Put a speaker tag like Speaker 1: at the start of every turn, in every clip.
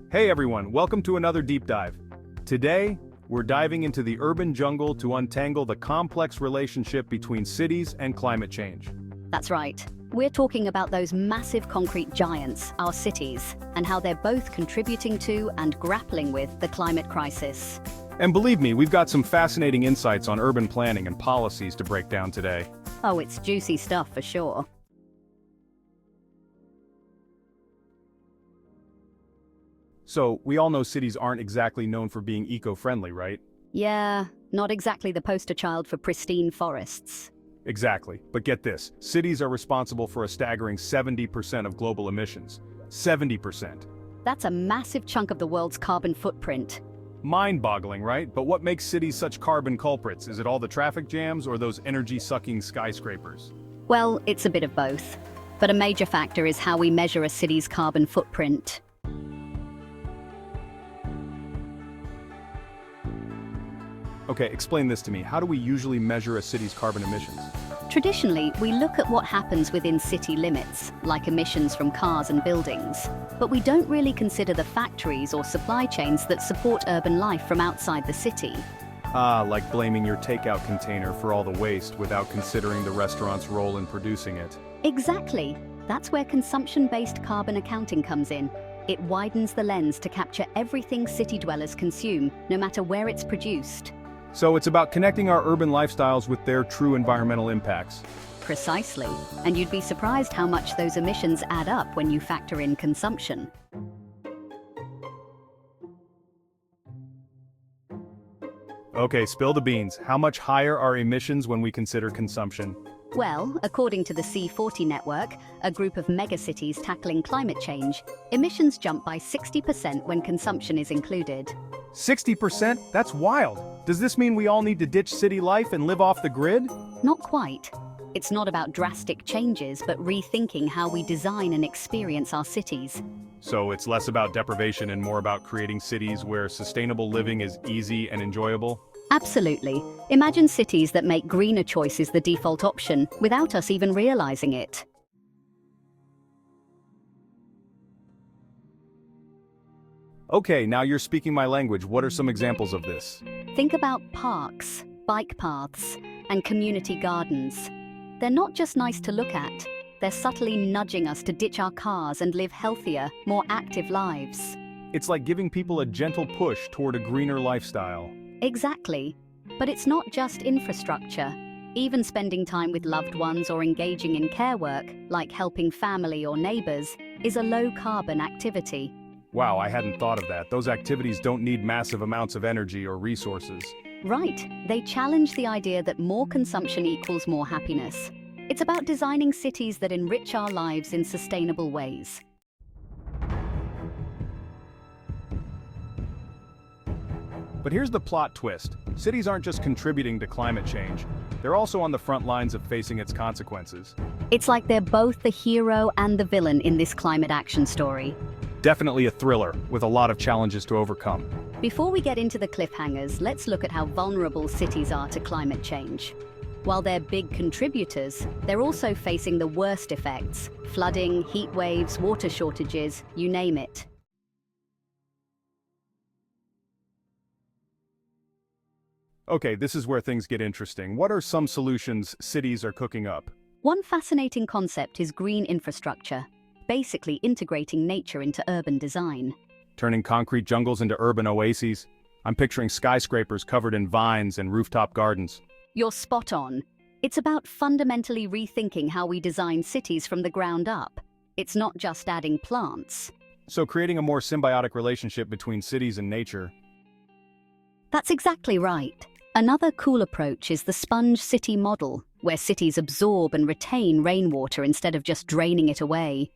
Speaker 1: Hey everyone, welcome to another deep dive. Today, we're diving into the urban jungle to untangle the complex relationship between cities and climate change.
Speaker 2: That's right. We're talking about those massive concrete giants, our cities, and how they're both contributing to and grappling with the climate crisis.
Speaker 1: And believe me, we've got some fascinating insights on urban planning and policies to break down today.
Speaker 2: Oh, it's juicy stuff for sure.
Speaker 1: So, we all know cities aren't exactly known for being eco-friendly, right?
Speaker 2: Yeah, not exactly the poster child for pristine forests.
Speaker 1: Exactly. But get this, cities are responsible for a staggering 70% of global emissions. 70%.
Speaker 2: That's a massive chunk of the world's carbon footprint.
Speaker 1: Mind-boggling, right? But what makes cities such carbon culprits? Is it all the traffic jams or those energy-sucking skyscrapers?
Speaker 2: Well, it's a bit of both. But a major factor is how we measure a city's carbon footprint.
Speaker 1: Okay, explain this to me. How do we usually measure a city's carbon emissions?
Speaker 2: Traditionally, we look at what happens within city limits, like emissions from cars and buildings. But we don't really consider the factories or supply chains that support urban life from outside the city.
Speaker 1: Like blaming your takeout container for all the waste without considering the restaurant's role in producing it.
Speaker 2: Exactly. That's where consumption-based carbon accounting comes in. It widens the lens to capture everything city dwellers consume, no matter where it's produced.
Speaker 1: So it's about connecting our urban lifestyles with their true environmental impacts.
Speaker 2: Precisely. And you'd be surprised how much those emissions add up when you factor in consumption.
Speaker 1: Okay, spill the beans. How much higher are emissions when we consider consumption?
Speaker 2: Well, according to the C40 network, a group of megacities tackling climate change, emissions jump by 60% when consumption is included.
Speaker 1: 60%? That's wild. Does this mean we all need to ditch city life and live off the grid?
Speaker 2: Not quite. It's not about drastic changes, but rethinking how we design and experience our cities.
Speaker 1: So it's less about deprivation and more about creating cities where sustainable living is easy and enjoyable?
Speaker 2: Absolutely. Imagine cities that make greener choices the default option without us even realizing it.
Speaker 1: Okay, now you're speaking my language. What are some examples of this?
Speaker 2: Think about parks, bike paths, and community gardens. They're not just nice to look at, they're subtly nudging us to ditch our cars and live healthier, more active lives.
Speaker 1: It's like giving people a gentle push toward a greener lifestyle.
Speaker 2: Exactly. But it's not just infrastructure. Even spending time with loved ones or engaging in care work, like helping family or neighbors, is a low-carbon activity.
Speaker 1: Wow, I hadn't thought of that. Those activities don't need massive amounts of energy or resources.
Speaker 2: Right. They challenge the idea that more consumption equals more happiness. It's about designing cities that enrich our lives in sustainable ways.
Speaker 1: But here's the plot twist. Cities aren't just contributing to climate change. They're also on the front lines of facing its consequences.
Speaker 2: It's like they're both the hero and the villain in this climate action story.
Speaker 1: Definitely a thriller, with a lot of challenges to overcome.
Speaker 2: Before we get into the cliffhangers, let's look at how vulnerable cities are to climate change. While they're big contributors, they're also facing the worst effects: flooding, heat waves, water shortages, you name it.
Speaker 1: Okay, this is where things get interesting. What are some solutions cities are cooking up?
Speaker 2: One fascinating concept is green infrastructure, basically integrating nature into urban design.
Speaker 1: Turning concrete jungles into urban oases? I'm picturing skyscrapers covered in vines and rooftop gardens.
Speaker 2: You're spot on. It's about fundamentally rethinking how we design cities from the ground up. It's not just adding plants.
Speaker 1: So creating a more symbiotic relationship between cities and nature.
Speaker 2: That's exactly right. Another cool approach is the sponge city model, where cities absorb and retain rainwater instead of just draining it away.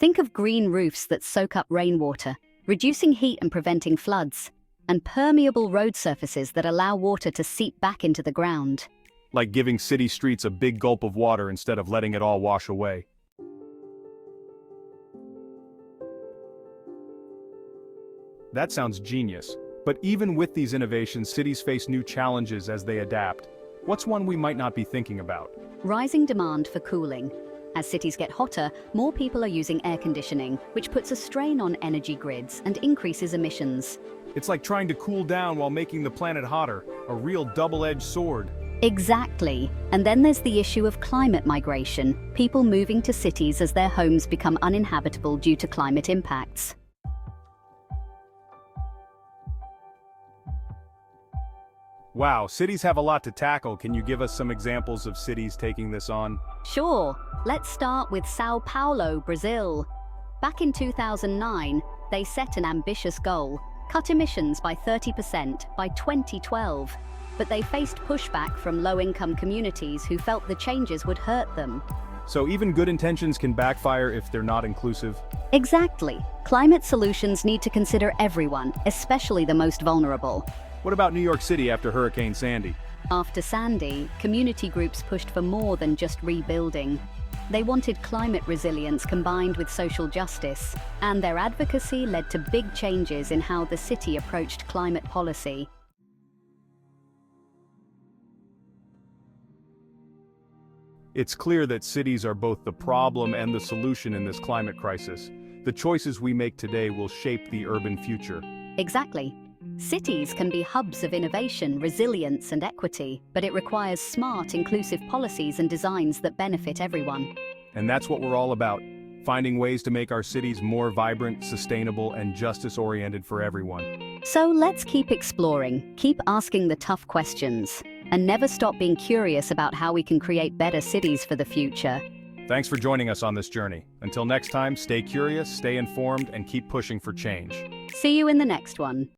Speaker 2: Think of green roofs that soak up rainwater, reducing heat and preventing floods, and permeable road surfaces that allow water to seep back into the ground.
Speaker 1: Like giving city streets a big gulp of water instead of letting it all wash away. That sounds genius. But even with these innovations, cities face new challenges as they adapt. What's one we might not be thinking about?
Speaker 2: Rising demand for cooling. As cities get hotter, more people are using air conditioning, which puts a strain on energy grids and increases emissions.
Speaker 1: It's like trying to cool down while making the planet hotter, a real double-edged sword.
Speaker 2: Exactly. And then there's the issue of climate migration, people moving to cities as their homes become uninhabitable due to climate impacts.
Speaker 1: Wow, cities have a lot to tackle. Can you give us some examples of cities taking this on?
Speaker 2: Sure, let's start with Sao Paulo, Brazil. Back in 2009, they set an ambitious goal: cut emissions by 30% by 2012. But they faced pushback from low-income communities who felt the changes would hurt them.
Speaker 1: So even good intentions can backfire if they're not inclusive?
Speaker 2: Exactly. Climate solutions need to consider everyone, especially the most vulnerable.
Speaker 1: What about New York City after Hurricane Sandy?
Speaker 2: After Sandy, community groups pushed for more than just rebuilding. They wanted climate resilience combined with social justice, and their advocacy led to big changes in how the city approached climate policy.
Speaker 1: It's clear that cities are both the problem and the solution in this climate crisis. The choices we make today will shape the urban future.
Speaker 2: Exactly. Cities can be hubs of innovation, resilience, and equity, but it requires smart, inclusive policies and designs that benefit everyone.
Speaker 1: And that's what we're all about, finding ways to make our cities more vibrant, sustainable, and justice-oriented for everyone.
Speaker 2: So let's keep exploring, keep asking the tough questions, and never stop being curious about how we can create better cities for the future.
Speaker 1: Thanks for joining us on this journey. Until next time, stay curious, stay informed, and keep pushing for change.
Speaker 2: See you in the next one.